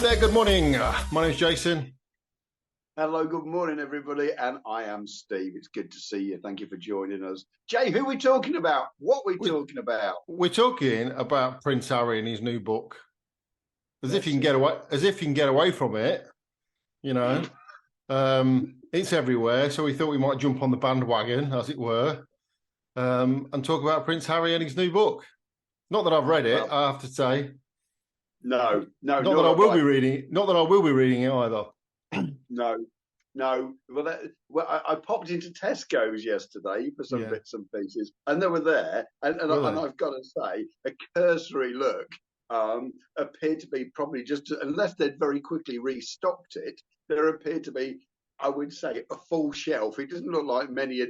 there, good morning. My name's Jason. Hello, good morning, everybody. And I am Steve. It's good to see you. Thank you for joining us. Jay, who are we talking about? What are we talking about? We're talking about Prince Harry and his new book. As if you can get away from it, you know. It's everywhere, so we thought we might jump on the bandwagon, as it were, and talk about Prince Harry and his new book. Not that I've read it, I have to say. No. Not that I will be reading. Not that I will be reading it either. No. Well, I popped into Tesco's yesterday for some bits and pieces, and they were there. And I've got to say, a cursory look appeared to be probably just, unless they'd very quickly restocked it, there appeared to be, I would say, a full shelf. It doesn't look like many had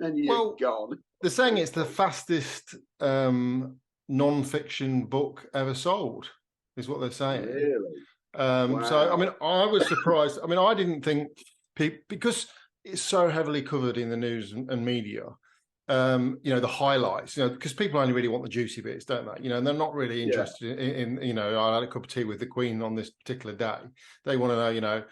gone. They're saying it's the fastest non-fiction book ever sold, is what they're saying. Really? Wow. So, I mean, I was surprised. I mean, I didn't think people, because it's so heavily covered in the news and media, the highlights, because people only really want the juicy bits, don't they? And they're not really interested in, I had a cup of tea with the Queen on this particular day. They want to know,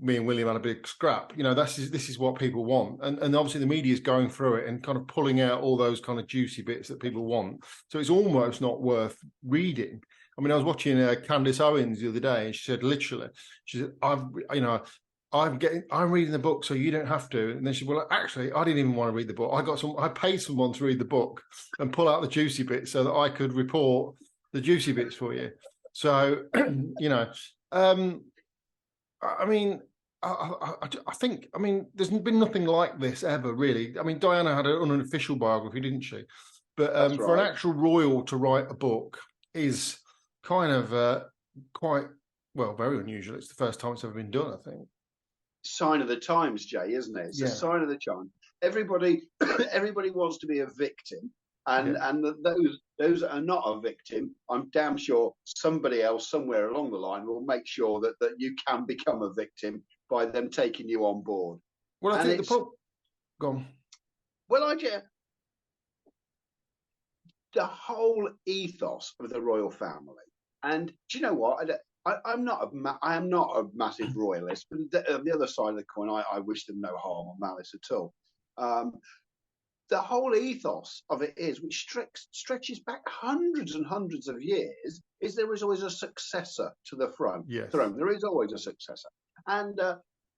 me and William had a big scrap. This is what people want. And obviously the media is going through it and kind of pulling out all those kind of juicy bits that people want. So it's almost not worth reading. I mean, I was watching Candace Owens the other day, and she said, I'm reading the book, so you don't have to. And then she said, well, actually, I didn't even want to read the book. I paid someone to read the book and pull out the juicy bits so that I could report the juicy bits for you. So, I mean, I think, there's been nothing like this ever, really. I mean, Diana had an unofficial biography, didn't she? But for an actual royal to write a book is kind of very unusual. It's the first time it's ever been done, I think. Sign of the times, Jay, isn't it? It's a sign of the time. Everybody wants to be a victim, and those that are not a victim, I'm damn sure somebody else somewhere along the line will make sure that you can become a victim by them taking you on board. Well, I think go on. Well, the whole ethos of the royal family, and do you know what? I am not a massive royalist, but on the other side of the coin, I wish them no harm or malice at all. The whole ethos of it is, which stretches back hundreds and hundreds of years, is there is always a successor to the throne. Yes. There is always a successor. And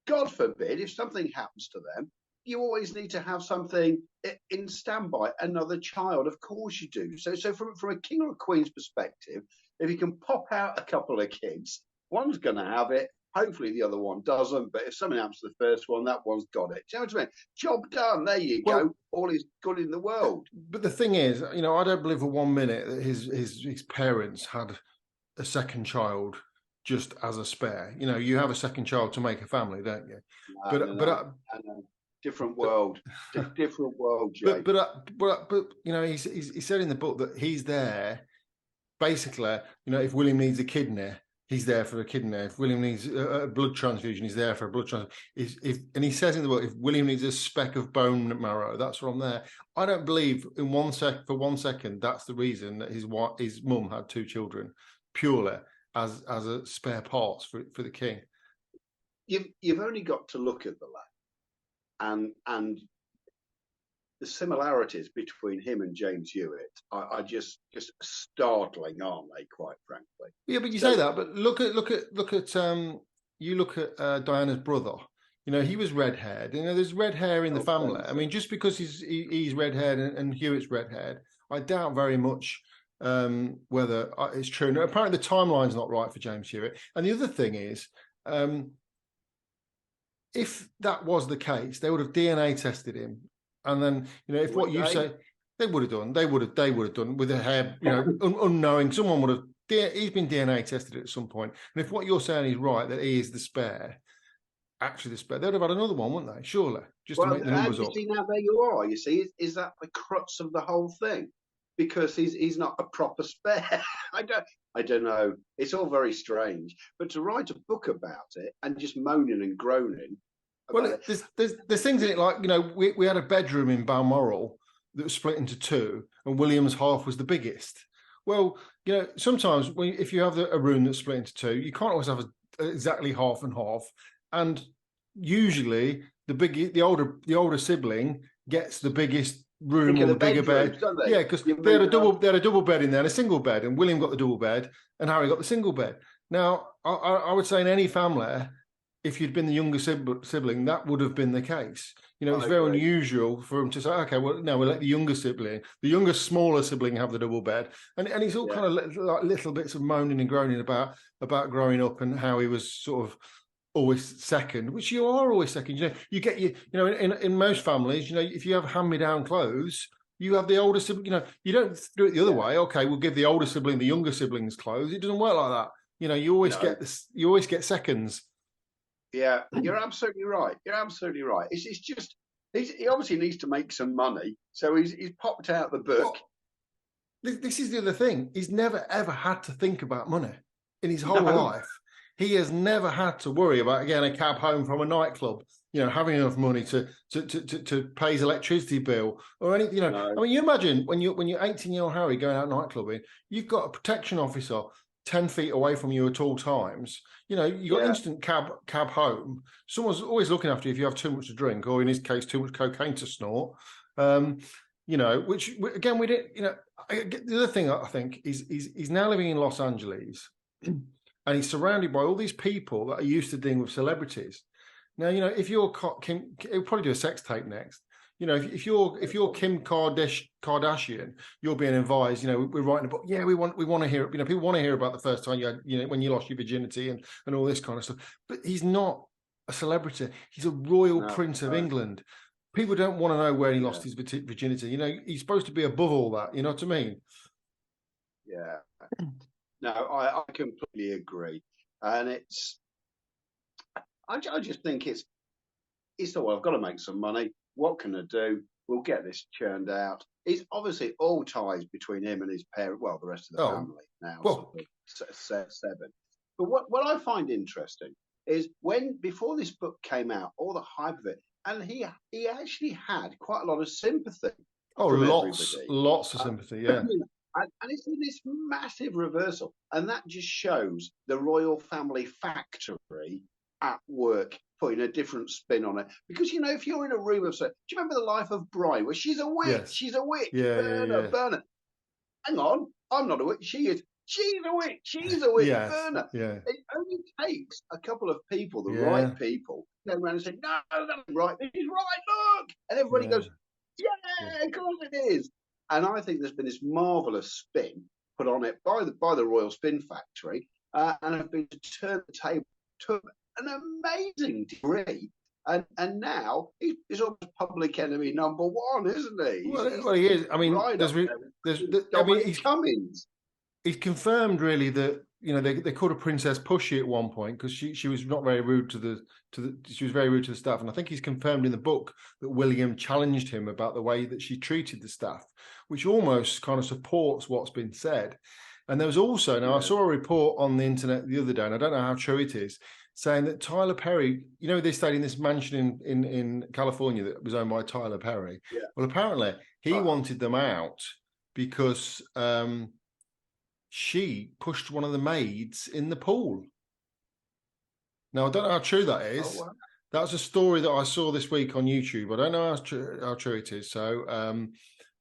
God forbid, if something happens to them, you always need to have something in standby, another child. Of course you do. So from a king or a queen's perspective, if you can pop out a couple of kids, one's going to have it. Hopefully the other one doesn't. But if something happens to the first one, that one's got it. Do you know what I mean? Job done. There you go. All is good in the world. But the thing is, I don't believe for 1 minute that his parents had a second child just as a spare. You have a second child to make a family, don't you? No. Different world, different world, Jay. But he said in the book that he's there. Basically, if William needs a kidney, he's there for a kidney. If William needs a blood transfusion, he's there for a blood transfusion. And he says in the book, if William needs a speck of bone marrow, that's what I'm there. I don't believe for 1 second that's the reason that his mum had 2 children, purely as a spare parts for the king. You've only got to look at the lad. And the similarities between him and James Hewitt are just startling, aren't they? Quite frankly. Yeah, but you say that. But look at Diana's brother. He was red-haired. There's red hair in the family. I mean, just because he's red-haired and Hewitt's red-haired, I doubt very much whether it's true. And apparently, the timeline's not right for James Hewitt. And the other thing is. If that was the case, they would have DNA tested him, and then if what you say, they would have done. They would have done with a hair, unknowing. Someone would have. He's been DNA tested at some point, and if what you're saying is right, that he is the spare, actually the spare, they'd have had another one, wouldn't they? Surely, just to make the numbers up. See, now there you are. You see, is that the crux of the whole thing? Because he's not a proper spare. I don't know. It's all very strange. But to write a book about it and just moaning and groaning. Well, there's things in it like, we had a bedroom in Balmoral that was split into 2, and William's half was the biggest. Well, sometimes if you have a room that's split into two, you can't always have exactly half and half. And usually, the older sibling gets the biggest room or the bigger bed. Yeah, because they had a double bed in there and a single bed, and William got the double bed, and Harry got the single bed. Now, I would say in any family, if you'd been the younger sibling, that would have been the case. It's very unusual for him to say, okay, well, no, we'll let the younger smaller sibling have the double bed. And he's all kind of like little bits of moaning and groaning about growing up and how he was sort of always second, which you are always second. You get in most families, if you have hand-me-down clothes, you have the older sibling, you don't do it the other way. Okay, we'll give the older sibling the younger sibling's clothes. It doesn't work like that. You always get this, you always get seconds. Yeah, you're absolutely right. You're absolutely right. It's just he obviously needs to make some money, so he's popped out the book. Well, this is the other thing. He's never ever had to think about money in his whole life. He has never had to worry about getting a cab home from a nightclub. Having enough money to pay his electricity bill or anything. I mean, you imagine when you're 18-year-old Harry going out nightclubbing, you've got a protection officer 10 feet away from you at all times. You got instant cab home. Someone's always looking after you if you have too much to drink, or in his case, too much cocaine to snort. Which again, we didn't, the other thing I think is he's now living in Los Angeles and he's surrounded by all these people that are used to dealing with celebrities. Now, if you're Kim, he'll probably do a sex tape next. If you're Kim Kardashian, you're being advised. We're writing a book. Yeah, we want to hear. People want to hear about the first time you had, when you lost your virginity and all this kind of stuff. But he's not a celebrity. He's a royal prince of England. People don't want to know where he lost his virginity. He's supposed to be above all that. You know what I mean? Yeah. No, I completely agree, and I just think it's well, I've got to make some money. What can I do? We'll get this churned out. It's obviously all ties between him and his parent. Well, the rest of the family now, sort of 7. But what I find interesting is before this book came out, all the hype of it, and he actually had quite a lot of sympathy. Oh, lots of sympathy, yeah. And it's this massive reversal, and that just shows the royal family factory at work, putting a different spin on it. Because if you're in a room of, do you remember The Life of Brian, where she's a witch? Yes. She's a witch. Burner. Hang on, I'm not a witch. She is. She's a witch. She's a witch. Yes. Burner. Yeah. It only takes a couple of people, the right people, go around and say, no, that's right. This is right. Look, and everybody goes, yeah, of course it is. And I think there's been this marvelous spin put on it by the Royal Spin Factory, and have been to turn the table to an amazing degree. And now he's almost public enemy number 1, isn't he? Well, he is. I mean, he's confirmed really that they called her Princess Pushy at one point because she was not very rude she was very rude to the staff, and I think he's confirmed in the book that William challenged him about the way that she treated the staff, which almost kind of supports what's been said. And there was also I saw a report on the internet the other day, and I don't know how true it is, saying that Tyler Perry, they stayed in this mansion in California that was owned by Tyler Perry. Yeah. Well, apparently he wanted them out because she pushed one of the maids in the pool. Now, I don't know how true that is. Oh, wow. That's a story that I saw this week on YouTube. I don't know how true it is. So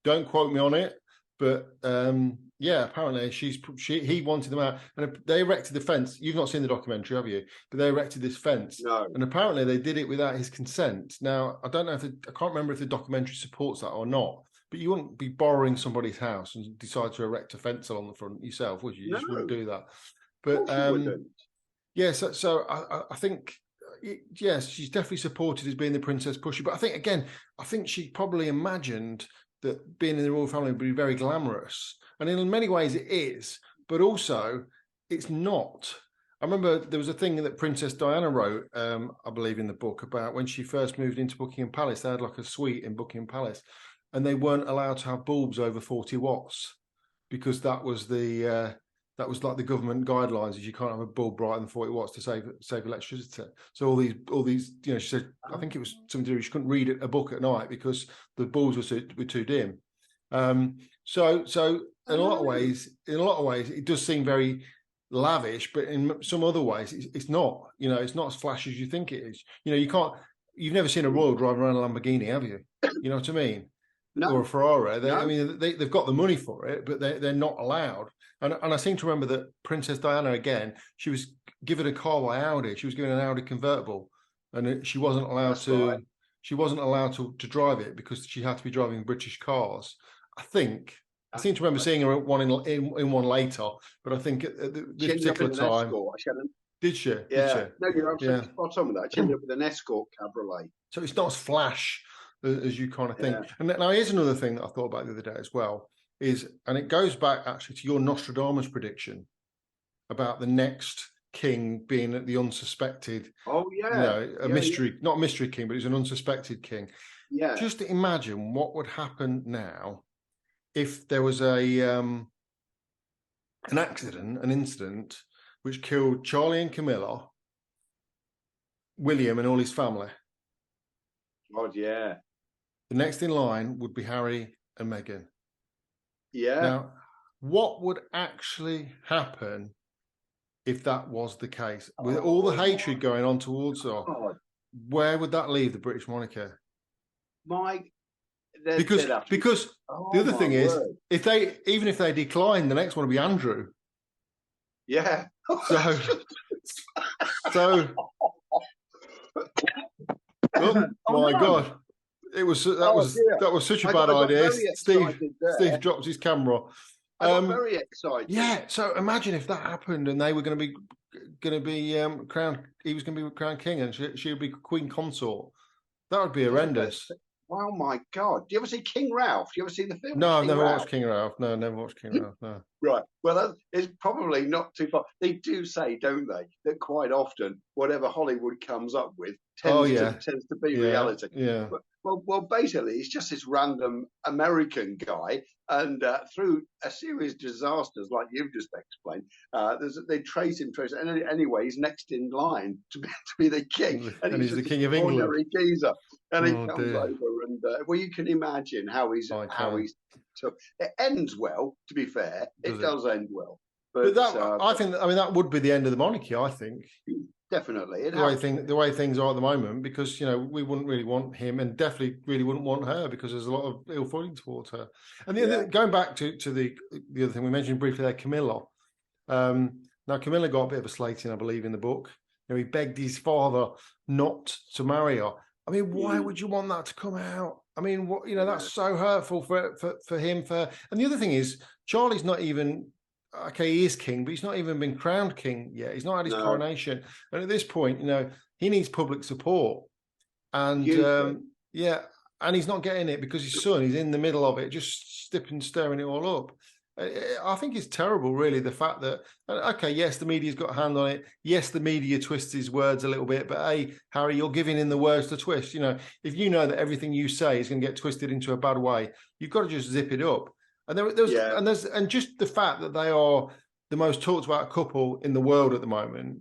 don't quote me on it. But apparently he wanted them out, and they erected the fence. You've not seen the documentary, have you? But they erected this fence, and apparently they did it without his consent. Now I don't know I can't remember if the documentary supports that or not. But you wouldn't be borrowing somebody's house and decide to erect a fence along the front yourself, would you? You just wouldn't do that. But so I think yes, she's definitely supported as being the Princess Pushy. But I think she probably imagined that being in the royal family would be very glamorous. And in many ways it is, but also it's not. I remember there was a thing that Princess Diana wrote, I believe in the book, about when she first moved into Buckingham Palace. They had like a suite in Buckingham Palace, and they weren't allowed to have bulbs over 40 watts because that was like the government guidelines, is you can't have a bulb brighter than 40 watts to save electricity. So all these, she said, I think it was something to do, she couldn't read a book at night because the bulbs were too dim. So in a lot of ways, it does seem very lavish, but in some other ways, it's not. It's not as flash as you think it is. You've never seen a royal driving around a Lamborghini, have you? You know what I mean? Or a No, Ferrari. no. I mean, they've got the money for it, but they're not allowed. And I seem to remember that Princess Diana, again, she was given a car by Audi. She was given an Audi convertible, and she wasn't allowed That's to. right. She wasn't allowed to drive it because she had to be driving British cars. I think. I That's seem to remember right. seeing her one in one later, but I think at She this ended up particular in an time, escort. did she? Did Yeah. she? No, you're Yeah. absolutely spot on with that. She ended up with an escort cabriolet. So it's not as flash as you kind of think. Yeah. And now here's another thing that I thought about the other day as well and it goes back actually to your Nostradamus prediction about the next king being the unsuspected, Oh yeah. a mystery, not a mystery king, but he's an unsuspected king. Yeah. Just imagine what would happen now if there was an accident, an incident, which killed Charlie and Camilla, William and all his family. God, yeah. The next in line would be Harry and Meghan. Yeah. Now, what would actually happen if that was the case? With all the hatred going on towards her, where would that leave the British monarchy? Because the other thing is, even if they decline, the next one will be Andrew. Yeah. So oh my God. That was such a bad idea. Steve dropped his camera. I got very excited. Yeah. So imagine if that happened and they were going to be crowned. He was going to be crowned king, and she would be queen consort. That would be horrendous. Oh my God! Do you ever see King Ralph? Do you ever see the film? No, I've never watched King Ralph. No, never watched King Ralph. No. Right. Well, it's probably not too far. They do say, don't they, that quite often whatever Hollywood comes up with tends to be reality. Yeah. Well, basically, he's just this random American guy, and through a series of disasters, like you've just explained, they trace him. And anyway, he's next in line to be the king, and he's the king of England. Ordinary geezer, and he comes over, and well, you can imagine how he's took. It ends well, to be fair. It does end well. But I think that would be the end of the monarchy. I think definitely the way things are at the moment, because we wouldn't really want him, and definitely really wouldn't want her, because there's a lot of ill feeling towards her. And going back to the other thing we mentioned briefly there, Camilla. Now Camilla got a bit of a slating, I believe, in the book. He begged his father not to marry her. I mean, why would you want that to come out? I mean, that's so hurtful for him. And the other thing is, Charlie's not even. Okay, he is king, but he's not even been crowned king yet. He's not had his coronation. And at this point, he needs public support. And and he's not getting it because his son is in the middle of it, just stirring it all up. I think it's terrible, really, the fact that, okay, yes, the media's got a hand on it. Yes, the media twists his words a little bit, but hey, Harry, you're giving in the words to twist. If you know that everything you say is going to get twisted into a bad way, you've got to just zip it up. And just the fact that they are the most talked about couple in the world at the moment,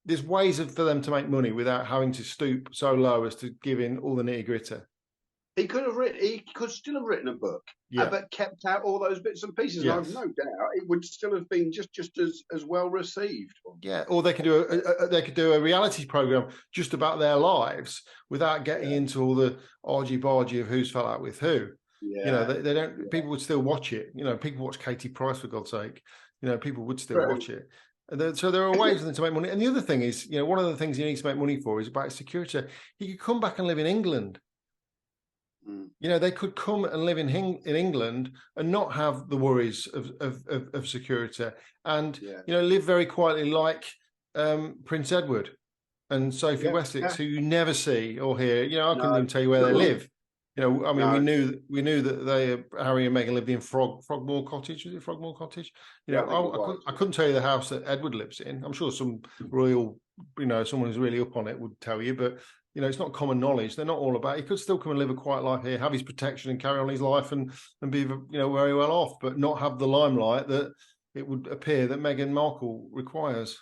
there's ways for them to make money without having to stoop so low as to give in all the nitty gritty. He could still have written a book, but kept out all those bits and pieces. Yes. And I've no doubt it would still have been just as well received. Yeah, or they could do a reality program just about their lives without getting into all the argy-bargy of who's fell out with who. Yeah. They don't. People would still watch it. People watch Katie Price, for God's sake. People would still watch it. And so there are ways for them to make money. And the other thing is, one of the things he needs to make money for is about security. He could come back and live in England. They could come and live in England and not have the worries of security, and live very quietly like Prince Edward and Sophie Wessex, who you never see or hear. I couldn't even tell you where they live. We knew that Harry and Meghan lived in Frogmore Cottage. Was it Frogmore Cottage? I couldn't tell you the house that Edward lives in. I'm sure some royal, someone who's really up on it would tell you, but it's not common knowledge. They're not all about it. He could still come and live a quiet life here, have his protection and carry on his life and be, very well off, but not have the limelight that it would appear that Meghan Markle requires.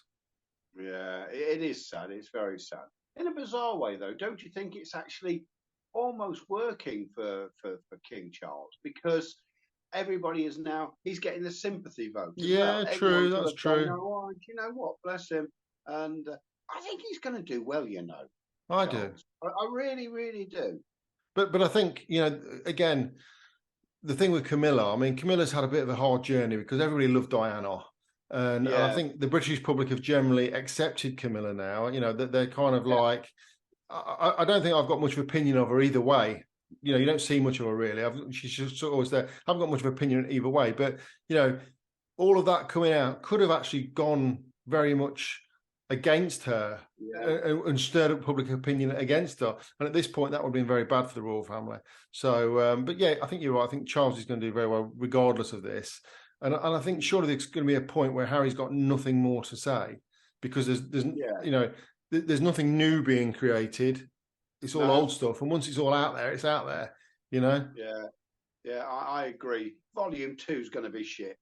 Yeah, it is sad. It's very sad. In a bizarre way, though, don't you think it's actually almost working for King Charles? Because everybody is now, he's getting the sympathy vote as Yeah, well. true. Everyone's sort That's of going, true. oh, do you know what? Bless him. And I think he's going to do well, you know, I do. Charles. I really, really do. But I think, you know, again, the thing with Camilla, I mean, Camilla's had a bit of a hard journey because everybody loved Diana. And I Yeah, think the British public have generally accepted Camilla now. You know, that they're kind of yeah, like, I don't think I've got much of an opinion of her either way. You know, you don't see much of her really. She's just always there. I haven't got much of an opinion either way. But, you know, all of that coming out could have actually gone very much against her yeah. and stirred up public opinion against her. And at this point, that would have been very bad for the royal family. So, but yeah, I think you're right. I think Charles is going to do very well regardless of this. And I think surely there's going to be a point where Harry's got nothing more to say because there's Yeah. you know, there's nothing new being created. It's all No. old stuff. And once it's all out there, it's out there, you know? Yeah, yeah, I agree. Volume 2 is going to be shit.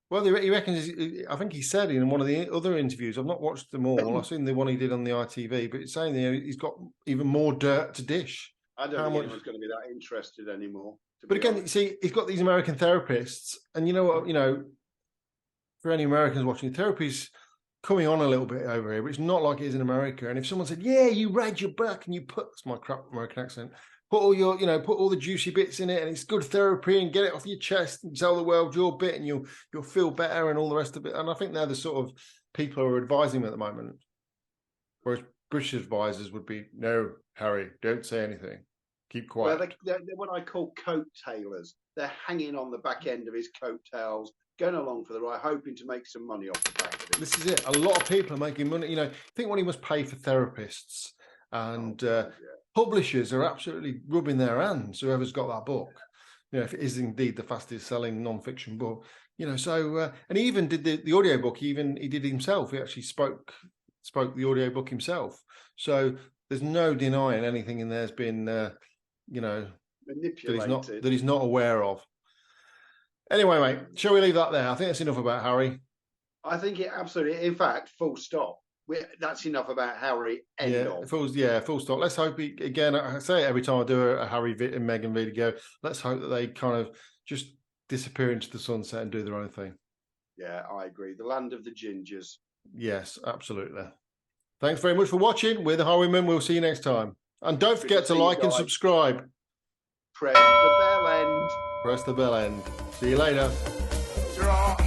Well, he reckons, I think he said in one of the other interviews, I've not watched them all, I've seen the one he did on the ITV, but it's saying he's got even more dirt to dish. I don't think anyone's going to be that interested anymore. But again, see, he's got these American therapists, and you know what, you know, for any Americans watching, therapy's coming on a little bit over here, but it's not like it is in America. And if someone said, yeah, you rag your back and you put, that's my crap American accent, put all your, you know, put all the juicy bits in it, and it's good therapy, and get it off your chest and tell the world your bit, and you'll feel better, and all the rest of it. And I think they're the sort of people who are advising him at the moment. Whereas British advisors would be, no, Harry, don't say anything, keep quiet. Well, they're what I call coat tailors. They're hanging on the back end of his coattails, going along for the ride, hoping to make some money off the back of it. This is it. A lot of people are making money. You know, think what he must pay for therapists, and publishers are absolutely rubbing their hands. Whoever's got that book, you know, if it is indeed the fastest selling non-fiction book, you know. So, and he even did the audiobook. He did it himself. He actually spoke the audiobook himself. So there's no denying anything in there's been, you know, manipulated that he's not aware of. Anyway, mate, shall we leave that there? I think that's enough about Harry. I think it absolutely, in fact, full stop. That's enough about Harry. End of. Full stop. Let's hope he, again, I say it every time I do a Harry and Meghan video, let's hope that they kind of just disappear into the sunset and do their own thing. Yeah, I agree. The land of the gingers. Yes, absolutely. Thanks very much for watching. We're the Highwaymen. We'll see you next time. And don't forget to like and subscribe. Press the bell end. Press the bell end. See you later. Ta-ra.